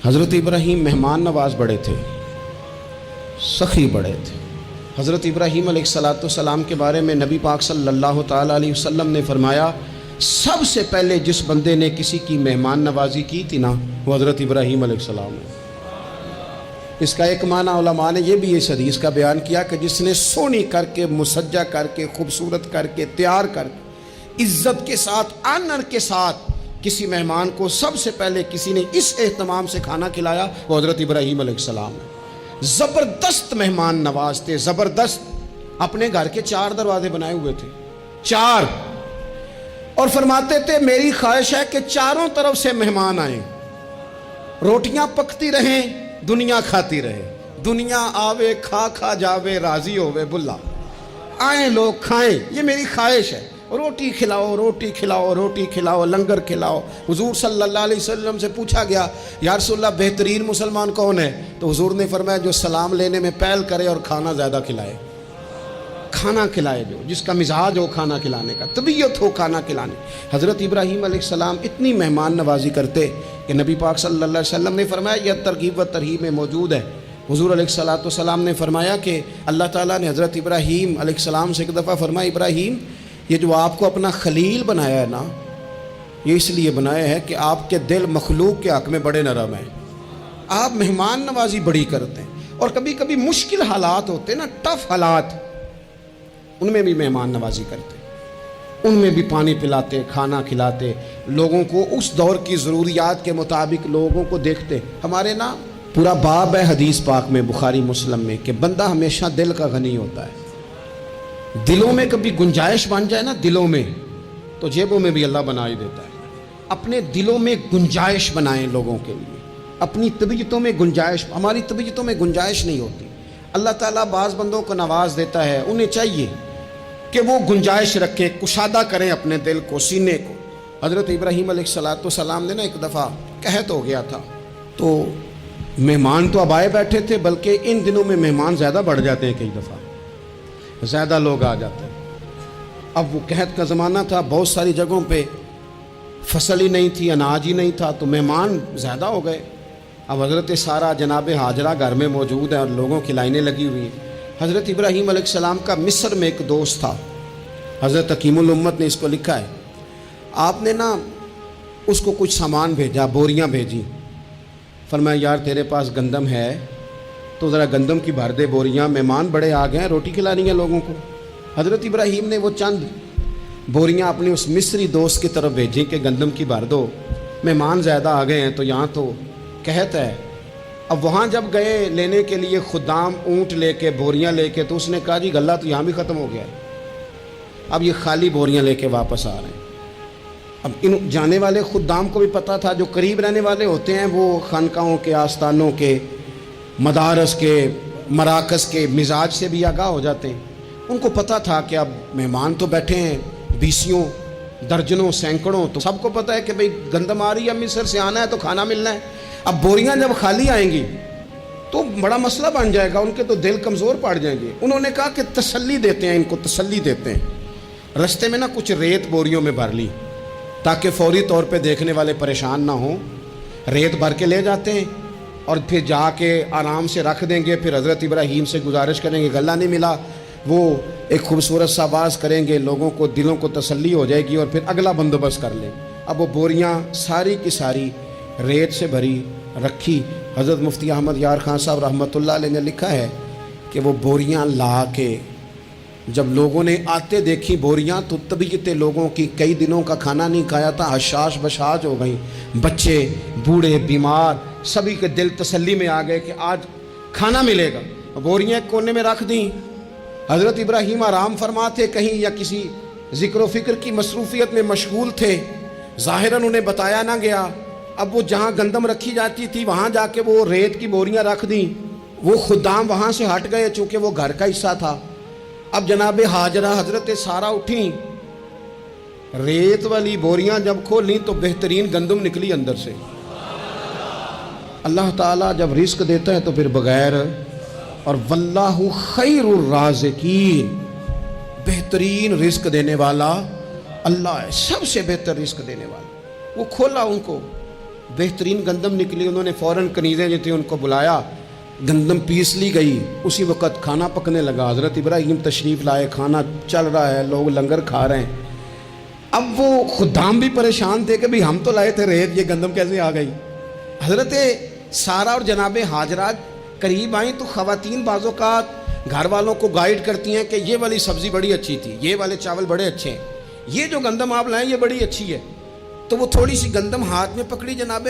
حضرت ابراہیم مہمان نواز بڑے تھے، سخی بڑے تھے۔ حضرت ابراہیم علیہ السلام کے بارے میں نبی پاک صلی اللہ تعالیٰ علیہ وسلم نے فرمایا سب سے پہلے جس بندے نے کسی کی مہمان نوازی کی تھی نا وہ حضرت ابراہیم علیہ السلام ہے۔ اس کا ایک معنی علماء نے یہ بھی اس حدیث کا بیان کیا کہ جس نے سونی کر کے، مسجہ کر کے، خوبصورت کر کے، تیار کر کے، عزت کے ساتھ، آنر کے ساتھ کسی مہمان کو سب سے پہلے کسی نے اس اہتمام سے کھانا کھلایا وہ حضرت ابراہیم علیہ السلام ہے۔ زبردست مہمان نواز تھے، زبردست۔ اپنے گھر کے 4 دروازے بنائے ہوئے تھے، 4، اور فرماتے تھے میری خواہش ہے کہ چاروں طرف سے مہمان آئیں، روٹیاں پکتی رہیں، دنیا کھاتی رہے، دنیا آوے کھا کھا جاوے راضی ہووے بلا، آئیں لوگ کھائیں، یہ میری خواہش ہے۔ روٹی کھلاؤ، روٹی کھلاؤ، روٹی کھلاؤ، لنگر کھلاؤ۔ حضور صلی اللہ علیہ وسلم سے پوچھا گیا یا رسول اللہ بہترین مسلمان کون ہے؟ تو حضور نے فرمایا جو سلام لینے میں پہل کرے اور کھانا زیادہ کھلائے، کھانا کھلائے، جو جس کا مزاج ہو کھانا کھلانے کا، طبیعت ہو کھانا کھلانے۔ حضرت ابراہیم علیہ السلام اتنی مہمان نوازی کرتے کہ نبی پاک صلی اللہ علیہ وسلم نے فرمایا یہ ترغیب و ترہیب میں موجود ہے۔ حضور علیہ السلام نے فرمایا کہ اللہ تعالیٰ نے حضرت ابراہیم علیہ السلام سے ایک دفعہ فرمایا ابراہیم یہ جو آپ کو اپنا خلیل بنایا ہے نا یہ اس لیے بنایا ہے کہ آپ کے دل مخلوق کے حق میں بڑے نرم ہیں، آپ مہمان نوازی بڑی کرتے ہیں، اور کبھی کبھی مشکل حالات ہوتے ہیں نا، ٹف حالات، ان میں بھی مہمان نوازی کرتے، ان میں بھی پانی پلاتے، کھانا کھلاتے، لوگوں کو اس دور کی ضروریات کے مطابق لوگوں کو دیکھتے۔ ہمارے نا پورا باب ہے حدیث پاک میں، بخاری مسلم میں، کہ بندہ ہمیشہ دل کا غنی ہوتا ہے۔ دلوں میں کبھی گنجائش بن جائے نا دلوں میں تو جیبوں میں بھی اللہ بنا ہی دیتا ہے۔ اپنے دلوں میں گنجائش بنائیں لوگوں کے لیے، اپنی طبیعتوں میں گنجائش، ہماری طبیعتوں میں گنجائش نہیں ہوتی۔ اللہ تعالیٰ بعض بندوں کو نواز دیتا ہے، انہیں چاہیے کہ وہ گنجائش رکھیں، کشادہ کریں اپنے دل کو، سینے کو۔ حضرت ابراہیم علیہ السلام نے نا ایک دفعہ قحط ہو گیا تھا، تو مہمان تو اب آئے بیٹھے تھے، بلکہ ان دنوں میں مہمان زیادہ بڑھ جاتے ہیں، کئی دفعہ زیادہ لوگ آ جاتے ہیں۔ اب وہ قحط کا زمانہ تھا، بہت ساری جگہوں پہ فصل ہی نہیں تھی، اناج ہی نہیں تھا، تو مہمان زیادہ ہو گئے۔ اب حضرت سارہ جناب ہاجرہ گھر میں موجود ہیں اور لوگوں کی لائنیں لگی ہوئی ہیں۔ حضرت ابراہیم علیہ السلام کا مصر میں ایک دوست تھا، حضرت حکیم الامت نے اس کو لکھا ہے، آپ نے نا اس کو کچھ سامان بھیجا، بوریاں بھیجی، فرمایا یار تیرے پاس گندم ہے تو ذرا گندم کی بھر دے بوریاں، مہمان بڑے آ گئے ہیں، روٹی کھلانی ہے لوگوں کو۔ حضرت ابراہیم نے وہ چند بوریاں اپنے اس مصری دوست کی طرف بھیجیں کہ گندم کی بھر دو، مہمان زیادہ آ گئے ہیں تو یہاں تو قحط ہے۔ اب وہاں جب گئے لینے کے لیے خدام اونٹ لے کے، بوریاں لے کے، تو اس نے کہا جی غلہ تو یہاں بھی ختم ہو گیا ہے، اب یہ خالی بوریاں لے کے واپس آ رہے ہیں۔ اب ان جانے والے خدام کو بھی پتہ تھا، جو قریب رہنے والے ہوتے ہیں وہ خانقاہوں کے، آستانوں کے، مدارس کے، مراکز کے مزاج سے بھی آگاہ ہو جاتے ہیں۔ ان کو پتہ تھا کہ اب مہمان تو بیٹھے ہیں بیسیوں، درجنوں، سینکڑوں، تو سب کو پتہ ہے کہ بھئی گندم آ رہی ہے، مصر سے آنا ہے تو کھانا ملنا ہے۔ اب بوریاں جب خالی آئیں گی تو بڑا مسئلہ بن جائے گا، ان کے تو دل کمزور پڑ جائیں گے۔ انہوں نے کہا کہ تسلی دیتے ہیں، ان کو تسلی دیتے ہیں۔ رستے میں نا کچھ ریت بوریوں میں بھر لی تاکہ فوری طور پہ دیکھنے والے پریشان نہ ہوں، ریت بھر کے لے جاتے ہیں اور پھر جا کے آرام سے رکھ دیں گے۔ پھر حضرت ابراہیم سے گزارش کریں گے غلہ نہیں ملا، وہ ایک خوبصورت سا آواز کریں گے، لوگوں کو دلوں کو تسلی ہو جائے گی اور پھر اگلا بندوبست کر لیں۔ اب وہ بوریاں ساری کی ساری ریت سے بھری رکھی۔ حضرت مفتی احمد یار خان صاحب رحمۃ اللہ علیہ نے لکھا ہے کہ وہ بوریاں لا کے جب لوگوں نے آتے دیکھی بوریاں تو طبیعت لوگوں کی، کئی دنوں کا کھانا نہیں کھایا تھا، حشاش بشاش ہو گئیں، بچے، بوڑھے، بیمار، سبھی کے دل تسلی میں آ گئے کہ آج کھانا ملے گا۔ بوریاں ایک کونے میں رکھ دیں۔ حضرت ابراہیم آرام فرما تھے کہیں یا کسی ذکر و فکر کی مصروفیت میں مشغول تھے، ظاہراً انہیں بتایا نہ گیا۔ اب وہ جہاں گندم رکھی جاتی تھی وہاں جا کے وہ ریت کی بوریاں رکھ دیں۔ وہ خدام وہاں سے ہٹ گئے چونکہ وہ گھر کا حصہ تھا۔ اب جناب ہاجرہ حضرت سارہ اٹھیں، ریت والی بوریاں جب کھولیں تو بہترین گندم نکلی اندر سے۔ اللہ تعالیٰ جب رزق دیتا ہے تو پھر بغیر، اور واللہ خیر الرازقین، بہترین رزق دینے والا اللہ ہے، سب سے بہتر رزق دینے والا۔ وہ کھولا ان کو، بہترین گندم نکلی. انہوں نے فوراً کنیزیں جو تھیں ان کو بلایا, گندم پیس لی گئی. اسی وقت کھانا پکنے لگا. حضرت ابراہیم تشریف لائے, کھانا چل رہا ہے, لوگ لنگر کھا رہے ہیں. اب وہ خدام بھی پریشان تھے کہ بھئی ہم تو لائے تھے ریت, یہ گندم کیسے آ گئی. حضرت سارہ اور جناب ہاجرہ قریب آئیں تو خواتین بعض اوقات گھر والوں کو گائیڈ کرتی ہیں کہ یہ والی سبزی بڑی اچھی تھی, یہ والے چاول بڑے اچھے ہیں, یہ جو گندم آپ لائیں یہ بڑی اچھی ہے. تو وہ تھوڑی سی گندم ہاتھ میں پکڑی, جناب